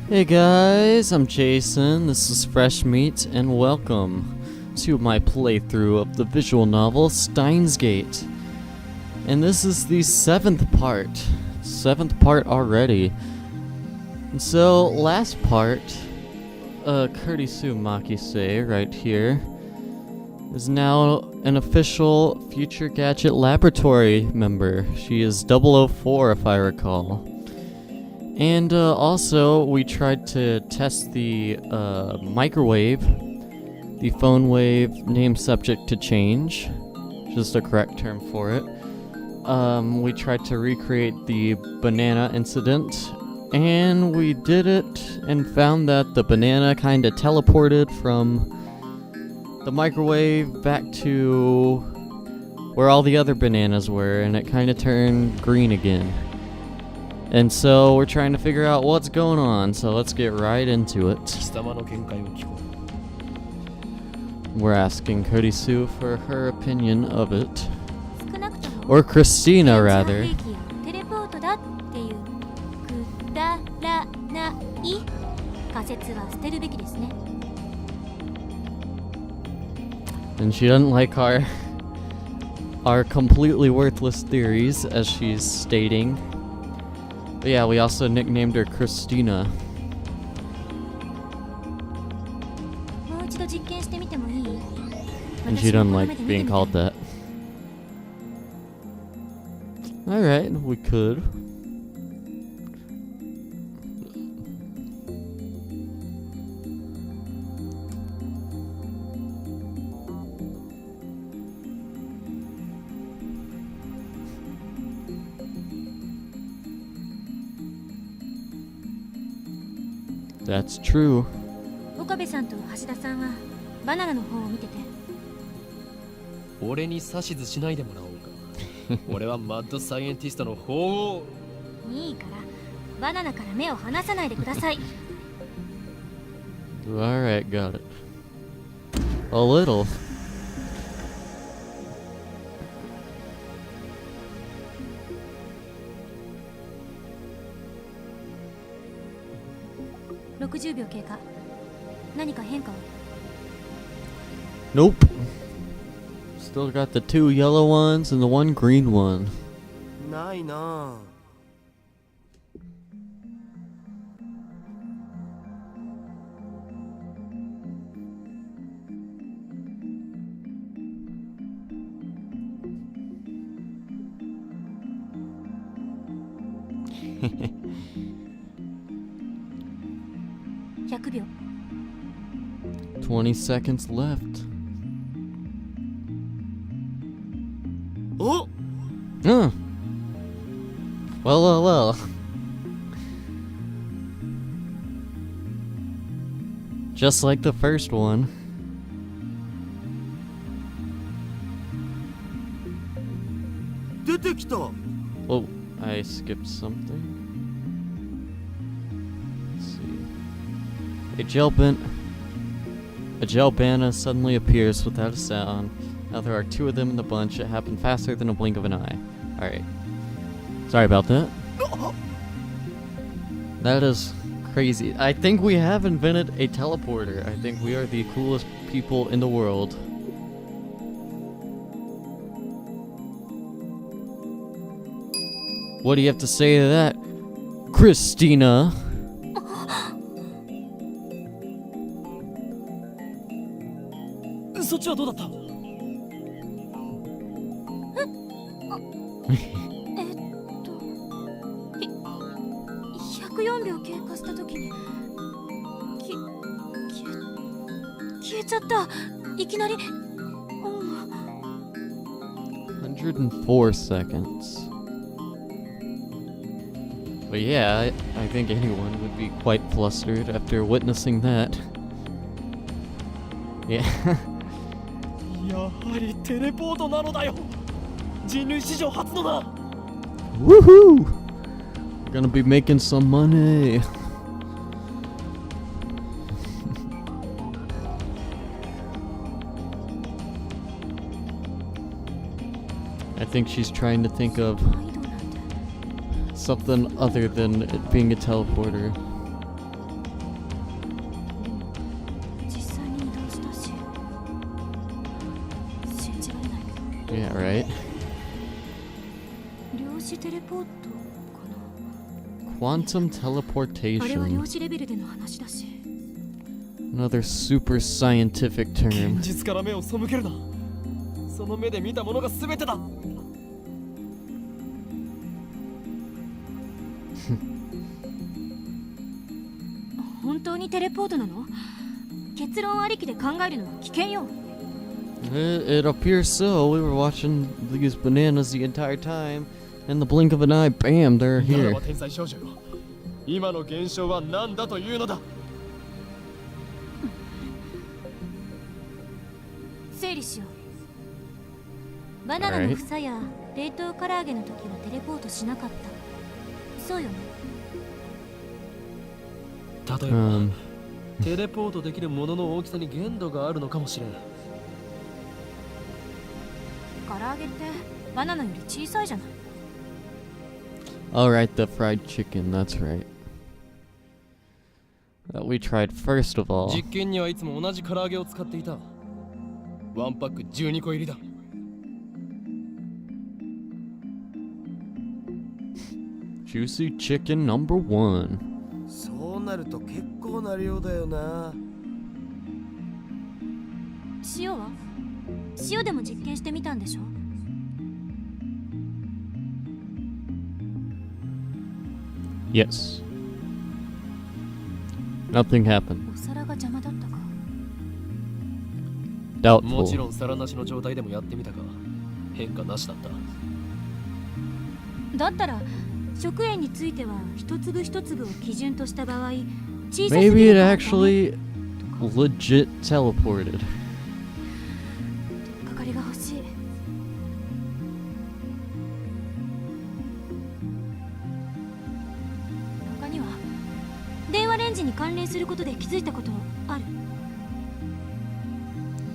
Hey guys, I'm Jason, this is Fresh Meat, and welcome to my playthrough of the visual novel Steins. And this is the seventh part already. And so, last part, Kurisu Makise, right here, is now an official Future Gadget Laboratory member. She is 004 if I recall. And also, we tried to test the microwave, the phone wave name subject to change, just a correct term for it. We tried to recreate the banana incident, and we did it and found that the banana kind of teleported from the microwave back to where all the other bananas were, and it kind of turned green again. And so we're trying to figure out what's going on, so let's get right into it. We're asking Kurisu for her opinion of it. Or Christina, rather. And she doesn't like our completely worthless theories, as she's stating. But yeah, we also nicknamed her Christina. And she doesn't like being called that. Alright, we could. That's true. 岡部さんと橋田さんはバナナの方を見てて。俺に指図しないでもらおうか。俺はマッドサイエンティストの方を。いいからバナナから目を離さないでください。Alright, got it. A little. Nope. Still got the 2 yellow ones and the 1 green one. ないな。100秒。20 seconds left. Oh! Well. Just like the first one. Oh, I skipped something. Let's see. A gel banana suddenly appears without a sound. Now there are 2 of them in the bunch. It happened faster than a blink of an eye. Alright. Sorry about that. That is crazy. I think we have invented a teleporter. I think we are the coolest people in the world. What do you have to say to that, Christina?消えちゃった。いきなり。104 seconds. But yeah, I think anyone would be quite flustered after witnessing that. Yeah. やはりテレポートなのだよ。人類史上初のだ。Woohoo! We're gonna be making some money. I think she's trying to think of something other than it being a teleporter. right? 量子テレポートか Quantum な。あれは量 teleportation. 子レベルでの話だし。 Another super scientific 現 term. 実から目を背けるな。その目で見たものが全てだ。本当にテレポートなの？結論ありきで考えるのは危険よ。It appears so. We were watching these bananas the entire time. In the blink of an eye, bam, they're なら here. ば天才少女よ。今の現象は何だというのだ。整理しよう。バナナの房や冷凍唐揚げの時はテレポートしなかった。そうよね。例えば、テレポートできるものの大きさに限度があるのかもしれん。唐揚げってバナナより小さいじゃない。Alright, the fried chicken, that's right. That we tried first of all. 実験にはいつも同じ唐揚げを使っていた。ワンパック12個入りだ。Juicy chicken number 1. そうなると結構な量だよな。塩は？塩でも実験してみたんでしょ？ Yes. Nothing happened. お皿が邪魔だったか。もちろ Doubtful. ん皿なしの状態でもやってみたが、変化なしだった。だったら食塩については一粒一粒を基準とした場合、小さすぎ Maybe る it からダメ actually legit teleported. かかりが欲しい。他には電話レンジに関連することで気づいたことある？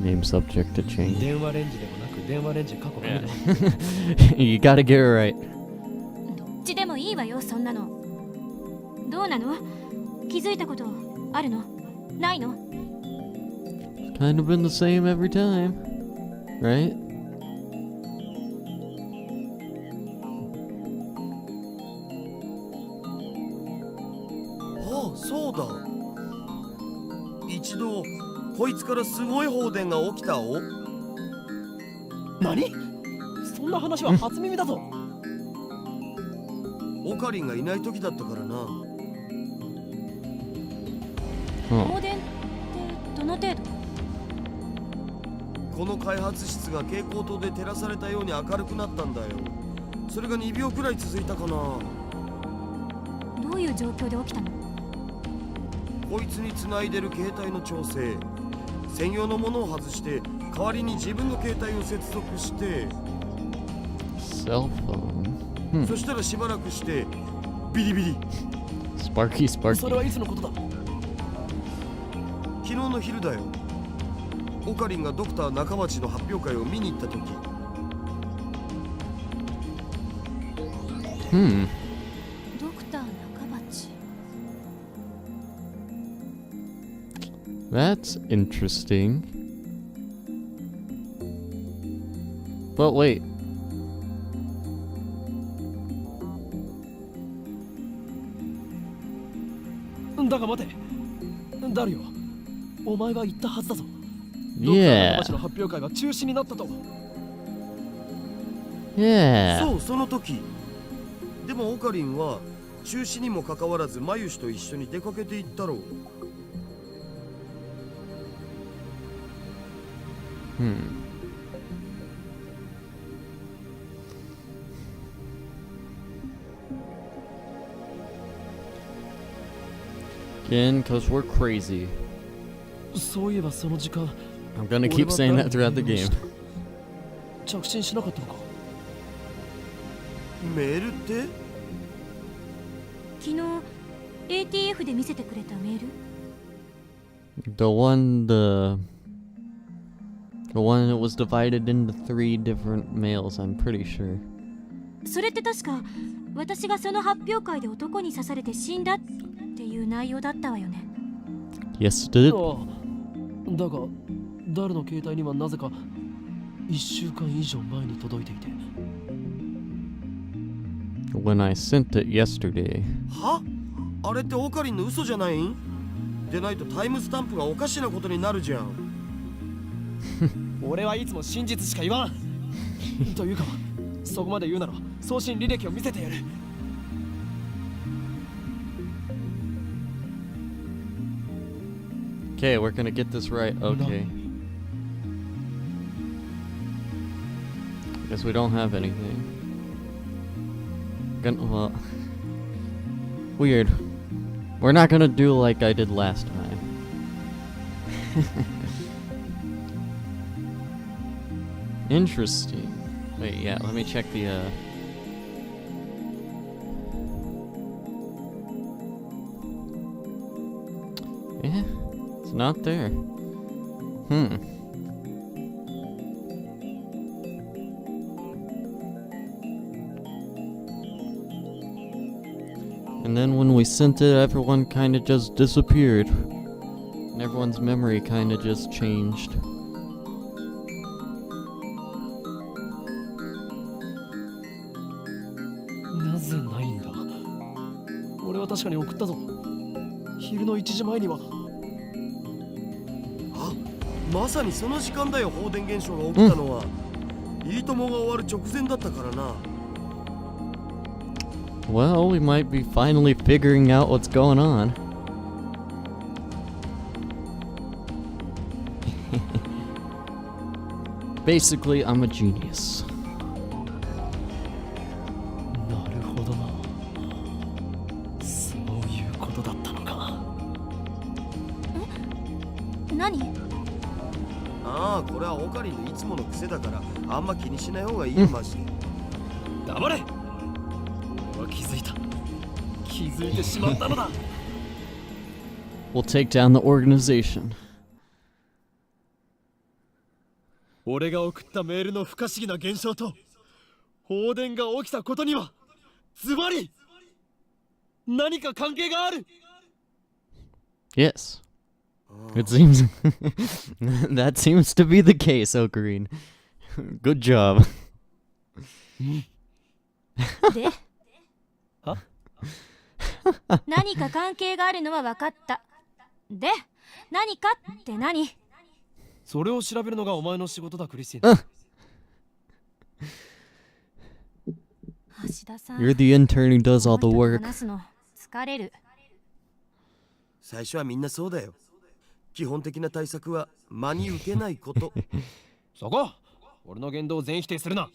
Name subject to change. 電話レンジでもなく電話レンジ過去形だ。You gotta get it right. どっちでもいいわよ、そんなの。どうなの？気づいたことあるの？ないの？ Kind of been the same every time, right? ああ、そうだ。一度こいつからすごい放電が起きたお。何？そんな話は初耳だぞ。オカリンがいない時だったからな。放電ってどの程度？この開発室が蛍光灯で照らされたように明るくなったんだよ。それが2秒くらい続いたかな。どういう状況で起きたの？こいつに繋いでる携帯の調整、専用のものを外して代わりに自分の携帯を接続して、 Cell phone. そしたらしばらくしてビリビリ。 Sparky, それは Sparky. いつのことだ？昨日の昼だよ。オカリンがドクター中町の発表会を見に行った時。ドクター中町。 That's interesting. But wait. だが待て。ダリオ、お前が言ったはずだぞ。 Yeah. ドクター中町の発表会が中止になったと。Yeah. そう、その時。でもオカリンは中止にもかかわらずマユシと一緒に出かけていったろう。Again, because we're crazy. そういえばその時間、 I'm gonna keep saying that throughout the game. 着信しなかったのか？メールって？昨日 ATF で見せてくれたメール？ The one that was divided into 3 different mails, I'm pretty sure. それって確か私がその発表会で男に刺されて死んだっていう内容だったわよね。 Yes, it did. ああ、だが誰の携帯にはなぜか1週間以上前に届いていて。 When I sent it yesterday. は？あれってオカリンの嘘じゃないん？でないとタイムスタンプがおかしなことになるじゃん。俺はいつも真実しか言わん。というか、そこまで言うなら送信履歴を見せてやる。Okay, we're gonna get this right. Okay. Guess we don't have anything. Well, weird. We're not gonna do like I did last time. Interesting. Wait, yeah, let me check the yeah, it's not there. And then when we sent it, everyone kind of just disappeared. And everyone's memory kind of just changed. Ah, まさにその時間だよ、放電現象が起きたのは。いいともが終わる直前だったからな。Well, we might be finally figuring out what's going on. Basically, I'm a genius. なるほどな。そういうことだったのか。え？何？ああ、これはオカリンのいつもの癖だからあんま気にしない方がいいよ、マジで。黙れ。俺は気づいた。気づいてしまったのだ。We'll take down the organization. 俺が送ったメールの不可思議な現象と放電が起きたことにはズバリ何か関係がある。 Yes. It seems that seems to be the case, Ocarine. Good job. で何か関係があるのは分かった。で、何かって何？それを調べるのがお前の仕事だ、クリスティーナ。橋田さん、 You're the intern who does all the この人と work. 話すの疲れる。最初はみんなそうだよ。基本的な対策は真に受けないこと。そこ、俺の言動を全否定するな。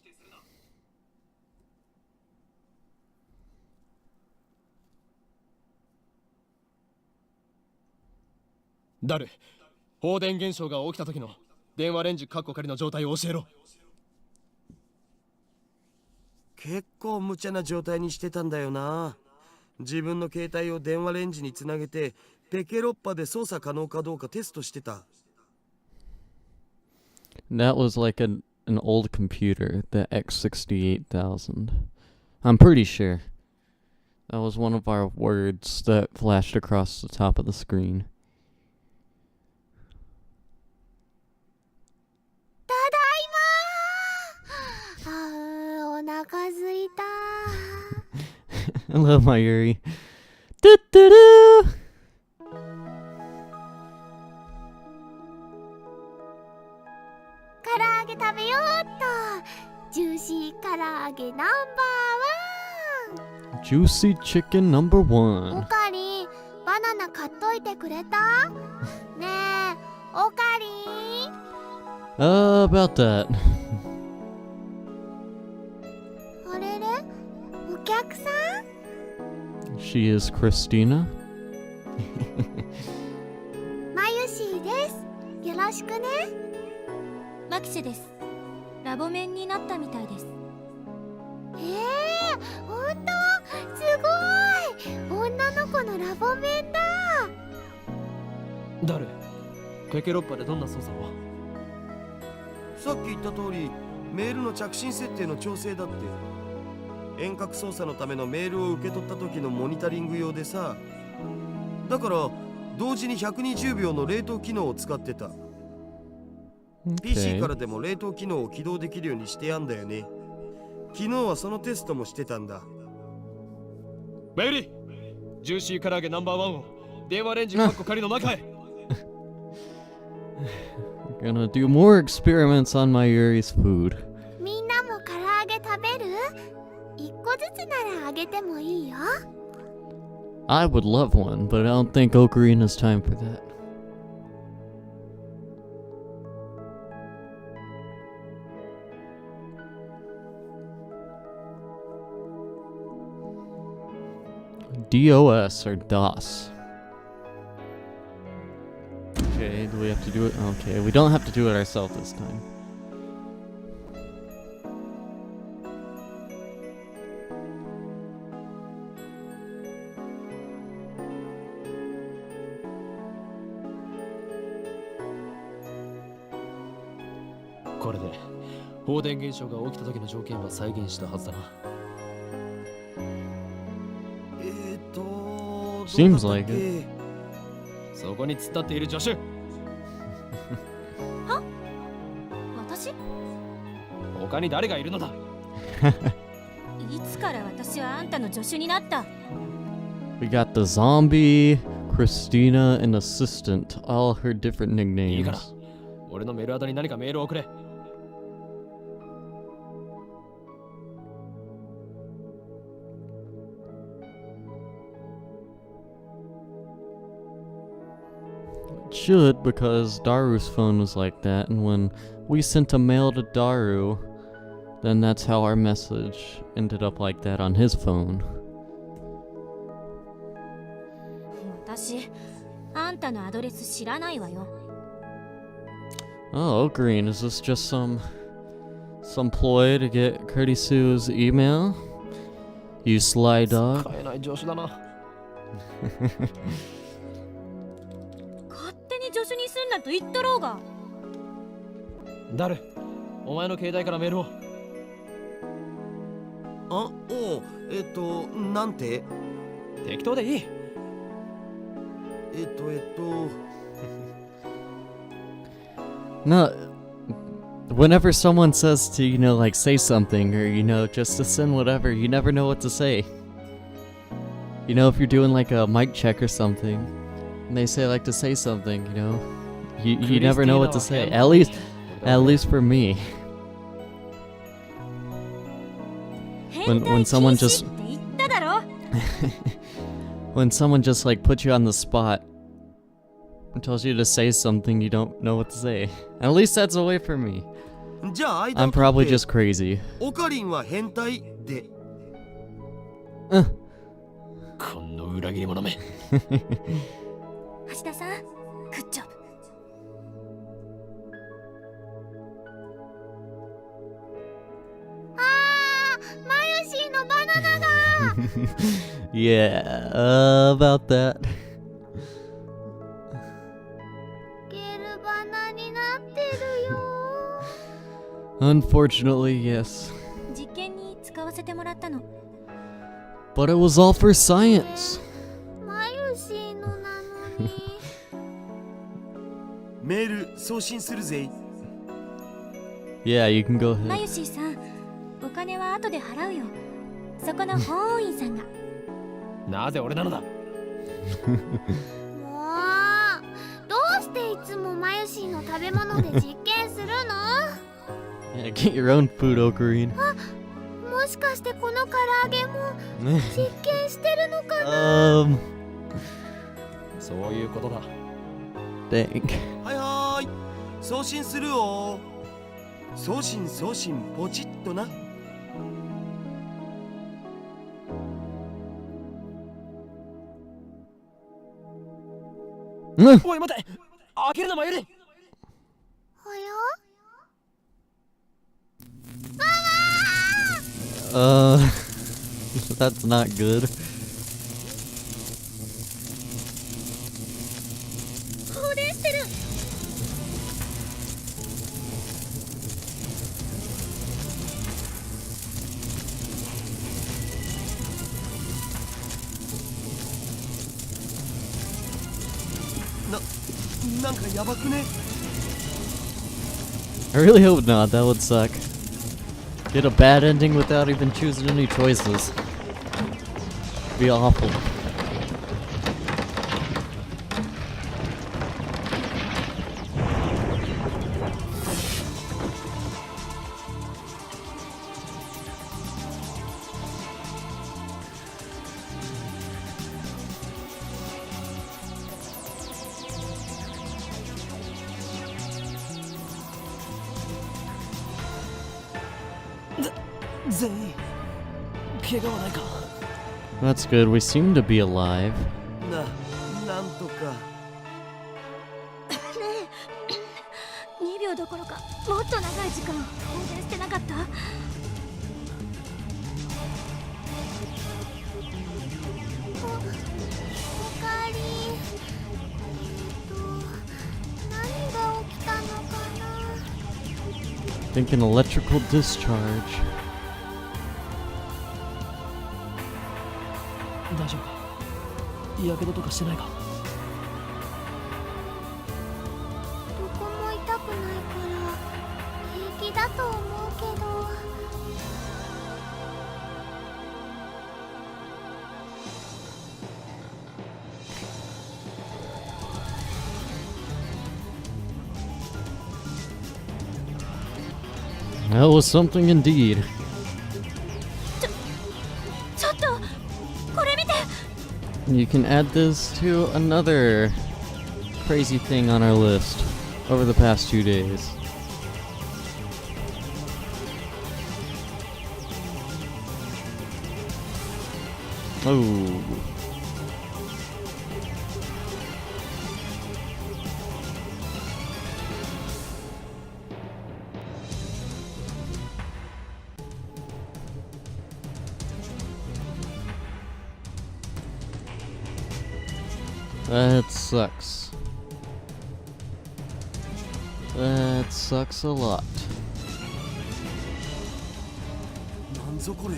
誰？放電現象が起きた時の電話レンジカッコ仮の状態を教えろ。結構無茶な状態にしてたんだよな。自分の携帯を電話レンジにつなげてペケロッパで操作可能かどうかテストしてた。That was like an old computer, the X68000. I'm pretty sure. That was one of our words that flashed across the top of the screen. ただいまー。お腹すいた。I love my Yuri. Do-do-do! 唐揚げ食べようっと。ジューシー唐揚げナンバー Juicy chicken number ワン。オ one. カリン、バナナ買っといてくれた？ねえ、オカリン。About that. あれれ？お客さん？ She is Christina. マユシーです。よろしくね。マキシェです。ラボメンになったみたいです。ほんと？すごい！女の子のラボメンだ。誰？ペケロッパでどんな操作を？さっき言った通りメールの着信設定の調整だって。遠隔操作のためのメールを受け取った時のモニタリング用でさ。だから同時に120秒の冷凍機能を使ってた。PC からでも冷凍機能を起動できるようにしてやんだよね。昨日はそのテストもしてたんだ。メイリー、ジューシー唐揚げナンバーワンを電話レンジカッコ仮の中へ。We're gonna do more experiments on my Yuri's food. みんなも唐揚げ食べる？一個ずつならあげてもいいよ。I would love one, but I don't think Ocarina has time for that. DOS or DOS. Okay, do we have to do it? Okay, we don't have to do it ourselves this time.これで放電現象が起きた時の条件は再現したはずだな。Seems like it. そこに突っ立っている助手。は？私？他に誰がいるのだ？いつから私はあんたの助手になった？ We got the zombie, Christina, and assistant, all her different いいから nicknames. 俺のメールアドに何かメールを送れ。Should, because Daru's phone was like that, and when we sent a mail to Daru, then that's how our message ended up like that on his phone. 私、あんたのアドレス知らないわよ。Oh, Green, is this just some ploy to get Curdy Sue's email? You sly dog. 使えない助手だな。勝手に助手にすんなと言っとろうが。ダル、お前の携帯からメールを。あ、おう、なんて？適当でいい。No, whenever someone says to, like, say something, or, just to send whatever, you never know what to say. If you're doing, like, a mic check or something, and they say, like, to say something, you never know what to say. At least for me. When someone just... って言っただろ。when someone just, like, puts you on the spot and tells you to say something, you don't know what to say. At least that's a way for me. じゃあ間 I'm を取って probably just crazy. オカリンは変態で。この裏切り者め。橋田さん、グッジョブ。マヨシーのバナナだ。Yeah, about that. ゲルバナになってるよ。Unfortunately, yes. 実験に使わせてもらったの。But it was all for science. マヨシーのなのに。メール送信するぜ。Yeah, you can go マ ahead. ユシーさん、お金は後で払うよ。そこの法務員さんが。なぜ俺なのだ？もう、どうしていつもマヨシーの食べ物で実験するの？ Yeah, get your own food, Ocarina. もしかしてこの唐揚げも実験してるのかな？そういうことだ。Dang. はいはーい、送信するよ。送信ポチッとな。おい待て、開けるなマユリ。おや？That's not good. 放電してる。なんかやばくね？ I really hope not, that would suck. Get a bad ending without even choosing any choices. Be awful. That's good, we seem to be alive. なんとか。2秒どころかもっと長い時間放電してなかった？おかえり。何が起きたのかな。 Think an electrical discharge. 大丈夫か？やけどとかしてないか？どこも痛くないから平気だと思うけど。That was something indeed. ちょっとこれ見て。 You can add this to another crazy thing on our list over the past 2 days. Oh. That sucks. That sucks a lot. なんぞこれ、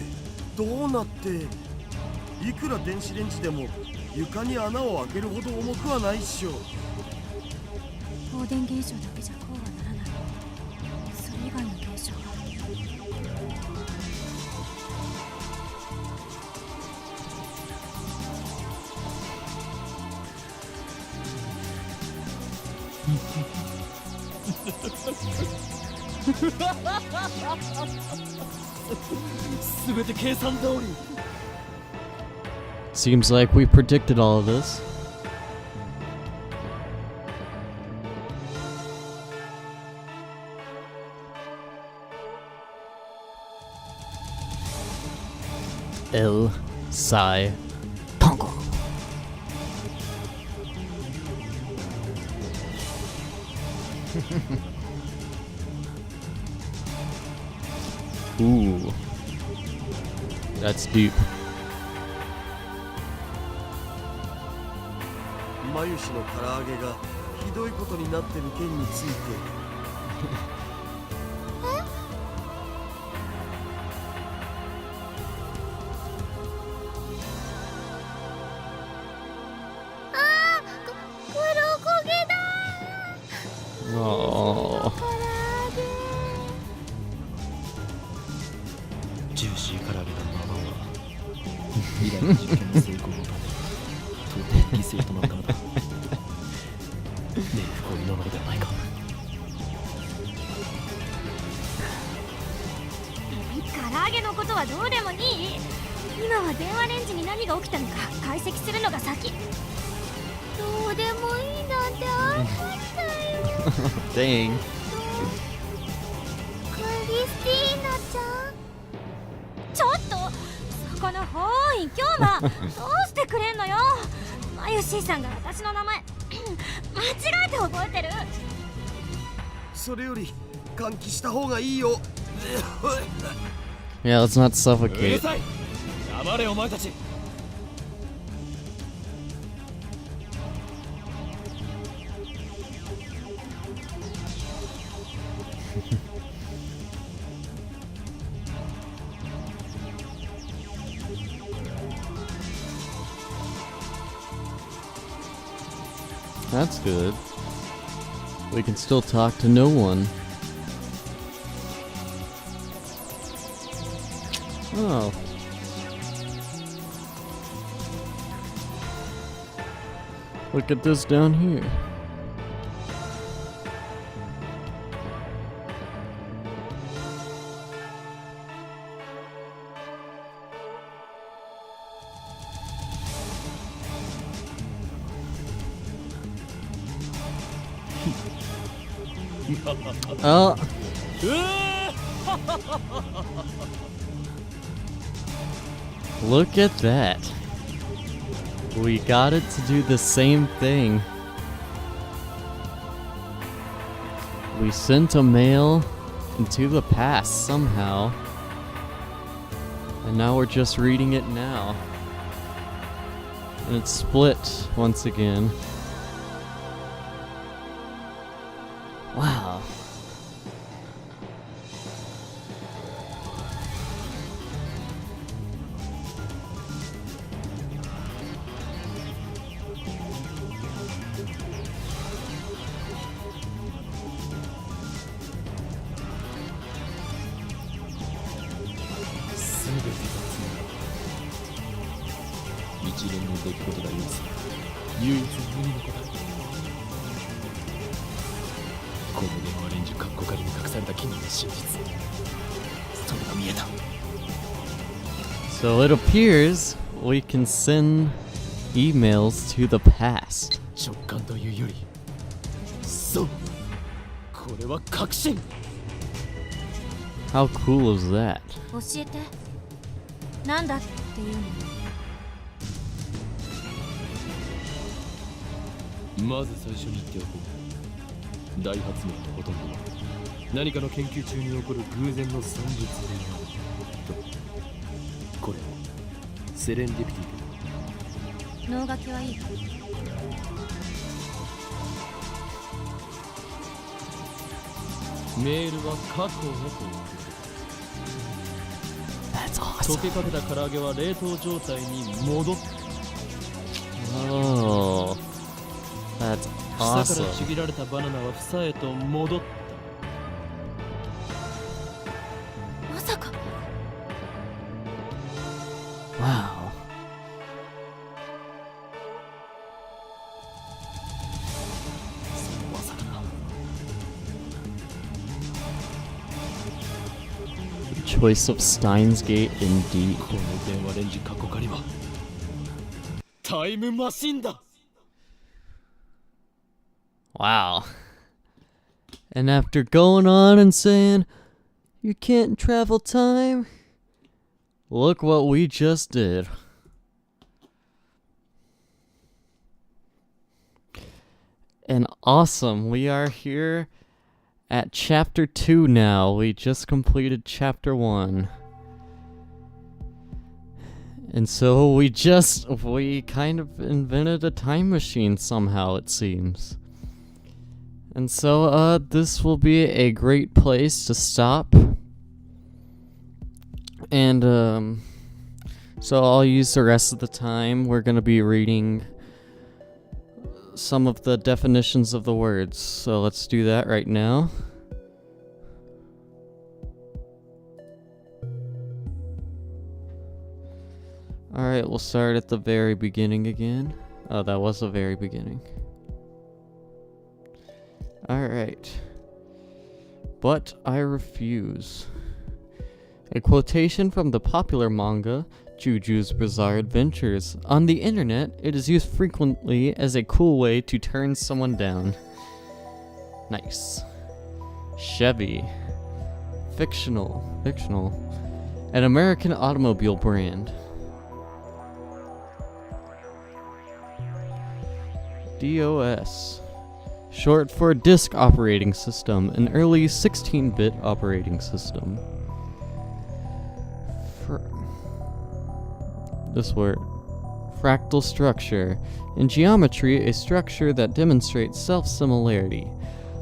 どうなって。いくら電子レンジでも床に穴を開けるほど重くはないっしょ。放電現象だけじゃこうはならない。それ以外の現象が。全て計算通り。 Seems like we predicted all of this. El Sai Pongo. Ooh. That's deep. マユシの唐揚げがひどいことになってる件について。黒焦げだ。 Oh. 唐揚げ。ジューシー唐揚げのママは未来の実験の成功のため到底犠牲となったのだ。冥福を祈るのではないか。唐揚げのことはどうでもいい。今は電話レンジに何が起きたのか解析するのが先。どうでもいいなんてあるんだよ。 Dang. クリスティーナちゃん。ちょっとそこの法院今日はどうしてくれんのよ。マユシーさんが私の名前間違えて覚えてる。それより換気した方がいいよ。 Yeah, let's not うる suffocate. さい。黙れお前たち。 That's good. We can still talk to no one. Oh. Look at this down here. Oh. Look at that. We got it to do the same thing. We sent a mail into the past somehow. And now we're just reading it now. And it's split once again. Wow. So it appears we can send emails to the past. 直感というよりそうこれは確信 How cool is that? 教えて。なんだっていうの。まず最初に言っておこう大発明のほとんどは何かの研究中に起こる偶然の産物であるとこれをセレンディピティ脳書きはいい。メールは過去へと送る That's 溶 awesome. けかけた唐揚げは冷凍状態に戻った Oh. That's 房 awesome. からちぎられたバナナは房へと戻ったまさか。 Wow. Choice of Steins Gate indeed. この電話レンジ過去仮はタイムマシンだ Wow. And after going on and saying, you can't travel time, look what we just did. And awesome, we are here at chapter 2 now. We just completed chapter 1. And so we kind of invented a time machine somehow, it seems. And so, this will be a great place to stop. And, so I'll use the rest of the time. We're gonna be reading some of the definitions of the words. So let's do that right now. Alright, we'll start at the very beginning again. Oh, that was the very beginning. Alright. But I refuse. A quotation from the popular manga, Juju's Bizarre Adventures. On the internet, it is used frequently as a cool way to turn someone down. Nice. Chevy. Fictional. An American automobile brand. DOS. Short for Disk Operating System, an early 16-bit operating system. This word. Fractal structure. In geometry, a structure that demonstrates self-similarity.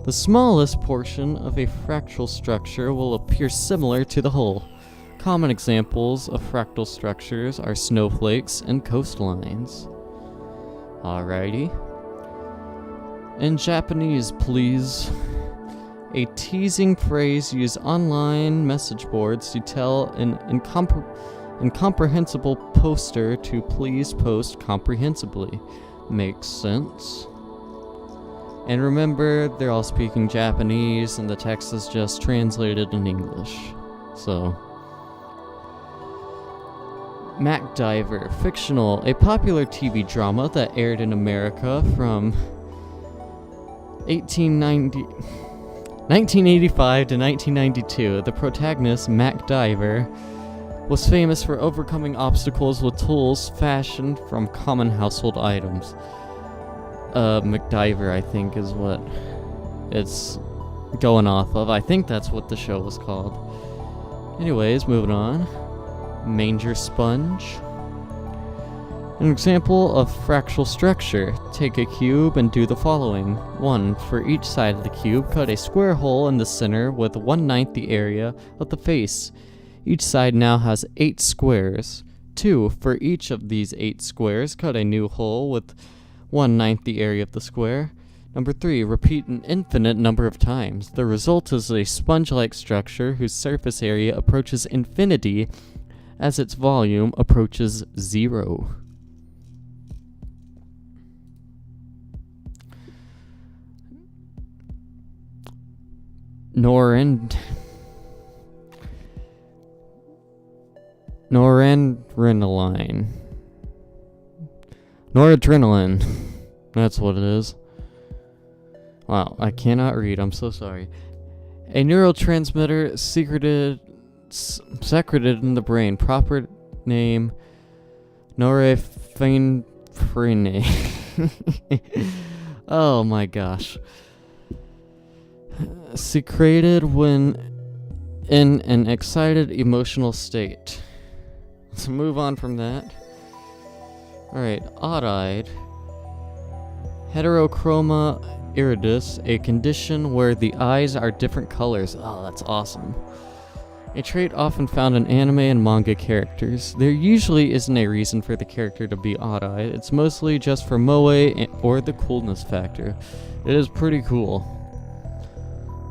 The smallest portion of a fractal structure will appear similar to the whole. Common examples of fractal structures are snowflakes and coastlines. Alrighty. In Japanese, please. a teasing phrase used online message boards to tell an incomprehensible poster to please post comprehensibly. Makes sense. And remember, they're all speaking Japanese and the text is just translated in English. So, MacDiver, fictional, a popular TV drama that aired in America from 1985 to 1992. The protagonist, MacDiver, was famous for overcoming obstacles with tools fashioned from common household items. MacDiver, I think, is what it's going off of. I think that's what the show was called. Anyways, moving on. Manger sponge. An example of fractal structure. Take a cube and do the following. 1. For each side of the cube, cut a square hole in the center with 1/9 the area of the face. Each side now has 8 squares. 2. For each of these 8 squares, cut a new hole with 1/9 the area of the square. Number 3. Repeat an infinite number of times. The result is a sponge-like structure whose surface area approaches infinity as its volume approaches 0. Noradrenaline. That's what it is. Wow, I cannot read. I'm so sorry. A neurotransmitter secreted in the brain. Proper name, norepinephrine. Oh my gosh. Secreted when in an excited emotional state. Let's move on from that. Alright, odd-eyed. Heterochroma iridis, a condition where the eyes are different colors. Oh, that's awesome. A trait often found in anime and manga characters. There usually isn't a reason for the character to be odd-eyed. It's mostly just for moe or the coolness factor. It is pretty cool.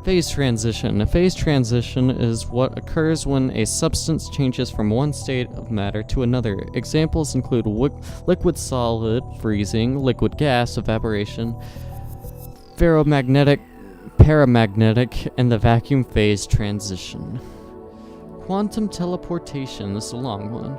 Phase transition. A phase transition is what occurs when a substance changes from one state of matter to another. Examples include liquid solid, freezing, liquid gas, evaporation, ferromagnetic, paramagnetic, and the vacuum phase transition. Quantum teleportation, this is a long one,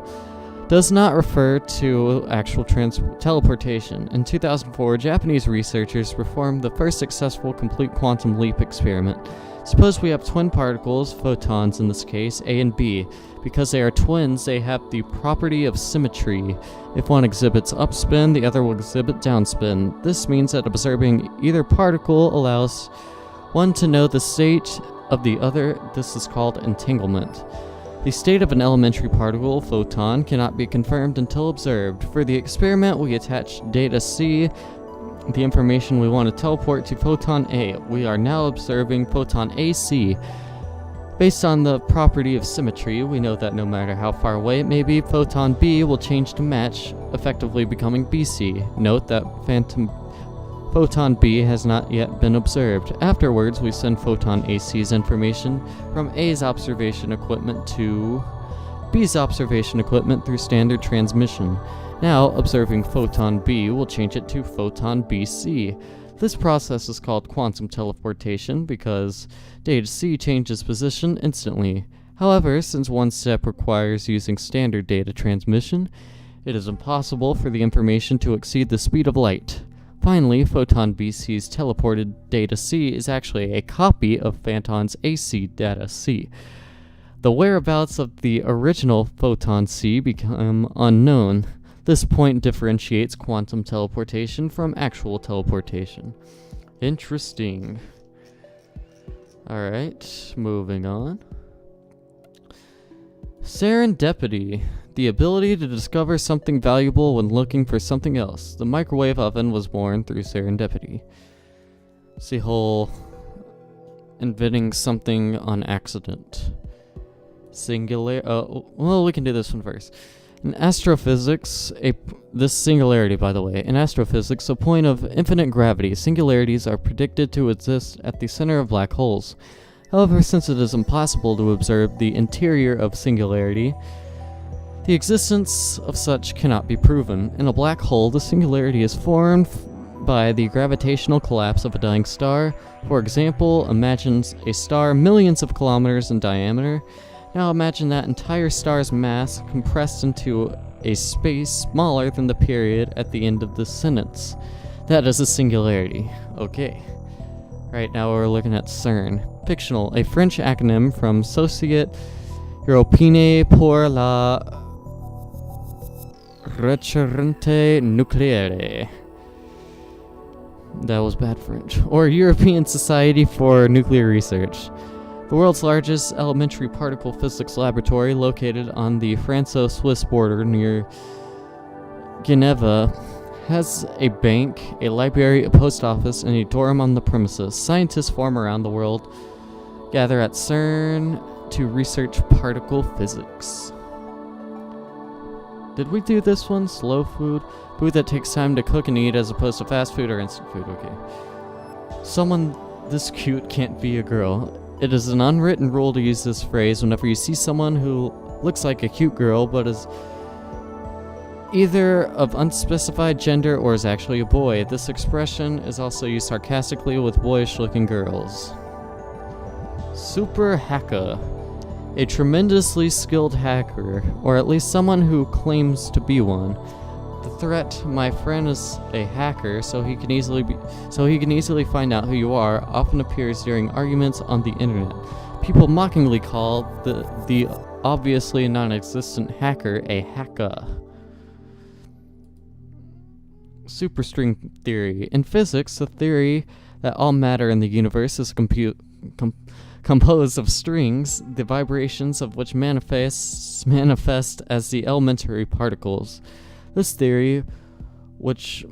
does not refer to actual teleportation. In 2004, Japanese researchers performed the first successful complete quantum leap experiment. Suppose we have twin particles, photons in this case, A and B. Because they are twins, they have the property of symmetry. If one exhibits upspin, the other will exhibit downspin. This means that observing either particle allows one to know the state of the other. This is called entanglement. The state of an elementary particle, photon, cannot be confirmed until observed. For the experiment, we attach data C, the information we want to teleport, to photon A. We are now observing photon AC. Based on the property of symmetry, we know that no matter how far away it may be, photon B will change to match, effectively becoming BC. Note that phantom photon B has not yet been observed. Afterwards, we send photon AC's information from A's observation equipment to B's observation equipment through standard transmission. Now, observing photon B will change it to photon BC. This process is called quantum teleportation because data C changes position instantly. However, since one step requires using standard data transmission, it is impossible for the information to exceed the speed of light. Finally, photon BC's teleported data C is actually a copy of photon's AC data C. The whereabouts of the original photon C become unknown. This point differentiates quantum teleportation from actual teleportation. Interesting. Alright, moving on. Serendipity. The ability to discover something valuable when looking for something else. The microwave oven was born through serendipity. It's the whole inventing something on accident. Singular. Well, we can do this one first. In astrophysics, this singularity, by the way, in astrophysics, a point of infinite gravity, singularities are predicted to exist at the center of black holes. However, since it is impossible to observe the interior of singularity, the existence of such cannot be proven. In a black hole, the singularity is formed by the gravitational collapse of a dying star. For example, imagine a star millions of kilometers in diameter. Now imagine that entire star's mass compressed into a space smaller than the period at the end of this sentence. That is a singularity. Okay. Right now we're looking at CERN. Fictional, a French acronym from Société Européenne pour la Recherche Nucléaire. That was bad French. Or European Society for Nuclear Research. The world's largest elementary particle physics laboratory, located on the Franco-Swiss border near Geneva, has a bank, a library, a post office, and a dorm on the premises. Scientists from around the world gather at CERN to research particle physics. Did we do this one? Slow food? Food that takes time to cook and eat as opposed to fast food or instant food. Okay. Someone this cute can't be a girl. It is an unwritten rule to use this phrase whenever you see someone who looks like a cute girl but is either of unspecified gender or is actually a boy. This expression is also used sarcastically with boyish-looking girls. Super hacker. A tremendously skilled hacker, or at least someone who claims to be one. The threat, my friend is a hacker, so he can easily find out who you are, often appears during arguments on the internet. People mockingly call the obviously non-existent hacker a hacker. Superstring theory. In physics, the theory that all matter in the universe is composed of strings, the vibrations of which manifest as the elementary particles. This theory, which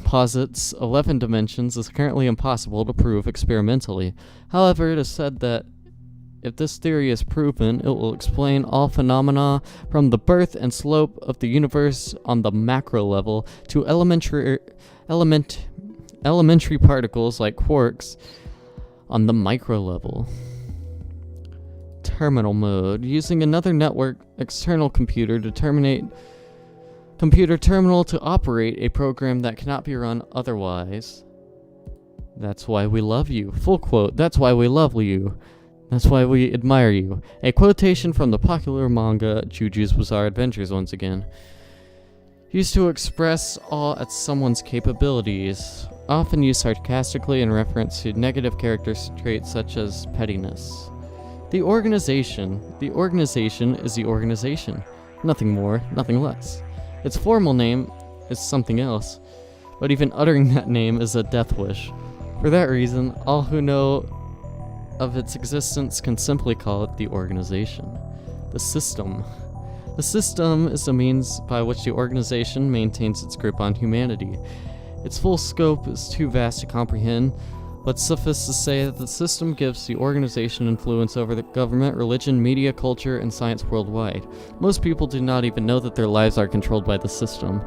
posits 11 dimensions, is currently impossible to prove experimentally. However, it is said that if this theory is proven, it will explain all phenomena from the birth and slope of the universe on the macro level to elementary particles like quarks on the micro level. Terminal mode. Using another network external computer terminal to operate a program that cannot be run otherwise. That's why we love you. Full quote. That's why we love you. That's why we admire you. A quotation from the popular manga Juju's Bizarre Adventures once again. Used to express awe at someone's capabilities, often used sarcastically in reference to negative character traits such as pettiness. The organization. The organization is the organization. Nothing more, nothing less. Its formal name is something else, but even uttering that name is a death wish. For that reason, all who know of its existence can simply call it the organization. The system. The system is the means by which the organization maintains its grip on humanity. Its full scope is too vast to comprehend, but suffice to say that the system gives the organization influence over the government, religion, media, culture, and science worldwide. Most people do not even know that their lives are controlled by the system.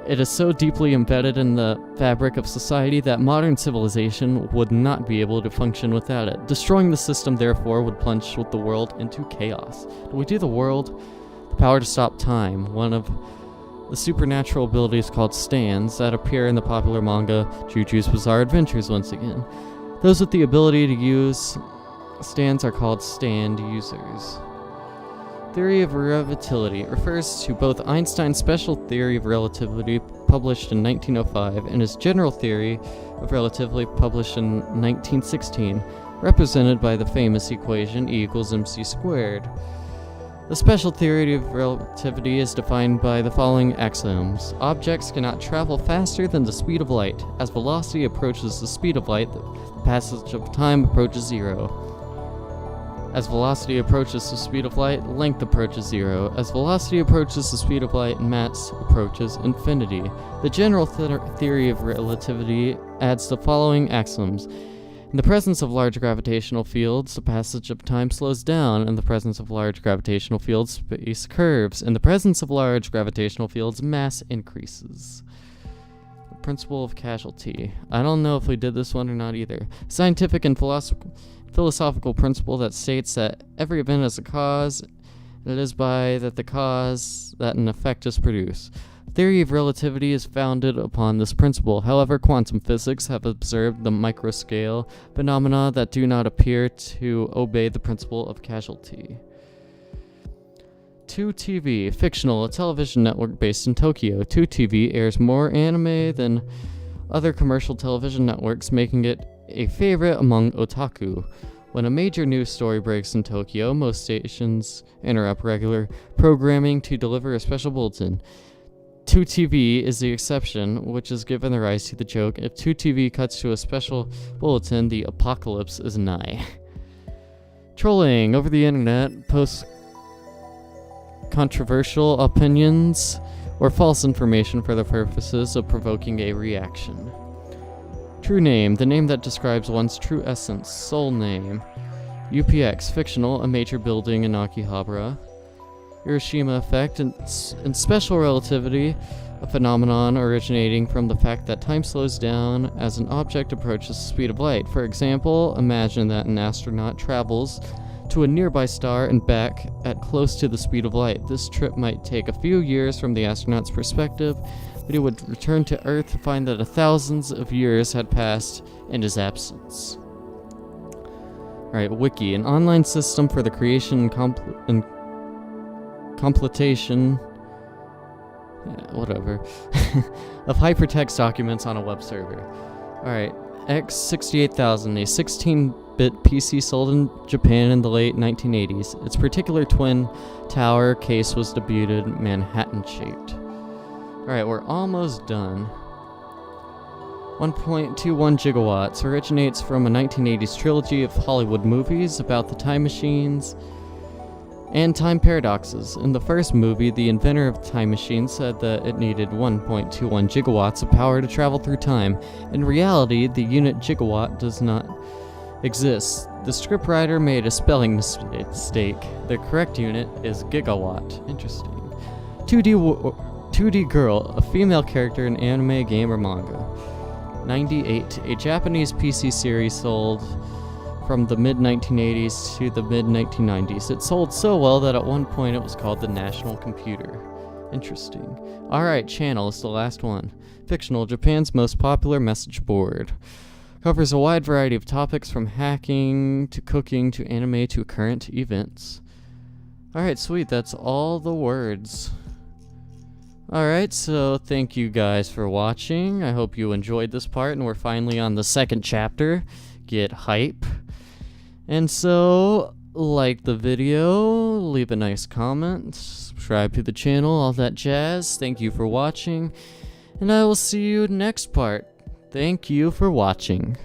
It is so deeply embedded in the fabric of society that modern civilization would not be able to function without it. Destroying the system, therefore, would plunge the world into chaos. Do we do the world? The power to stop time, one of the supernatural abilities called Steins that appear in the popular manga Juju's Bizarre Adventures once again. Those with the ability to use stands are called stand users. Theory of relativity refers to both Einstein's special theory of relativity published in 1905 and his general theory of relativity published in 1916, represented by the famous equation E equals mc squared. The special theory of relativity is defined by the following axioms. Objects cannot travel faster than the speed of light. As velocity approaches the speed of light, the passage of time approaches zero. As velocity approaches the speed of light, length approaches zero. As velocity approaches the speed of light, mass approaches infinity. The general theory of relativity adds the following axioms. In the presence of large gravitational fields, the passage of time slows down. In the presence of large gravitational fields, space curves. In the presence of large gravitational fields, mass increases. The principle of causality. I don't know if we did this one or not either. Scientific and philosophical principle that states that every event has a cause, and it is by that the cause that an effect is produced. Theory of relativity is founded upon this principle. However, quantum physics have observed the microscale phenomena that do not appear to obey the principle of causality. 2TV, fictional, a television network based in Tokyo. 2TV airs more anime than other commercial television networks, making it a favorite among otaku. When a major news story breaks in Tokyo, most stations interrupt regular programming to deliver a special bulletin. 2TV is the exception, which has given the rise to the joke, if 2TV cuts to a special bulletin, the apocalypse is nigh. Trolling over the internet posts controversial opinions or false information for the purposes of provoking a reaction. True name, the name that describes one's true essence, soul name. UPX, fictional, a major building in Akihabara. Hiroshima effect and special relativity, a phenomenon originating from the fact that time slows down as an object approaches the speed of light. For example, imagine that an astronaut travels to a nearby star and back at close to the speed of light. This trip might take a few years from the astronaut's perspective, but he would return to Earth to find that thousands of years had passed in his absence. Alright, Wiki, an online system for the creation and completion, of hypertext documents on a web server. Alright, X68000, a 16-bit PC sold in Japan in the late 1980s. Its particular twin tower case was debuted Manhattan-shaped. Alright, we're almost done. 1.21 gigawatts originates from a 1980s trilogy of Hollywood movies about the time machines and time paradoxes. In the first movie, the inventor of the time machine said that it needed 1.21 gigawatts of power to travel through time. In reality, the unit gigawatt does not exist. The scriptwriter made a spelling mistake. The correct unit is gigawatt. Interesting. 2D Girl, a female character in anime, game, or manga. 98, a Japanese PC series sold from the mid-1980s to the mid-1990s. It sold so well that at one point it was called the National Computer. Interesting. Alright, Channel is the last one. Fictional, Japan's most popular message board. Covers a wide variety of topics from hacking to cooking to anime to current events. Alright, sweet, that's all the words. Alright, so thank you guys for watching. I hope you enjoyed this part, and we're finally on the second chapter. Get hype. And so, like the video, leave a nice comment, subscribe to the channel, all that jazz. Thank you for watching, and I will see you next part. Thank you for watching.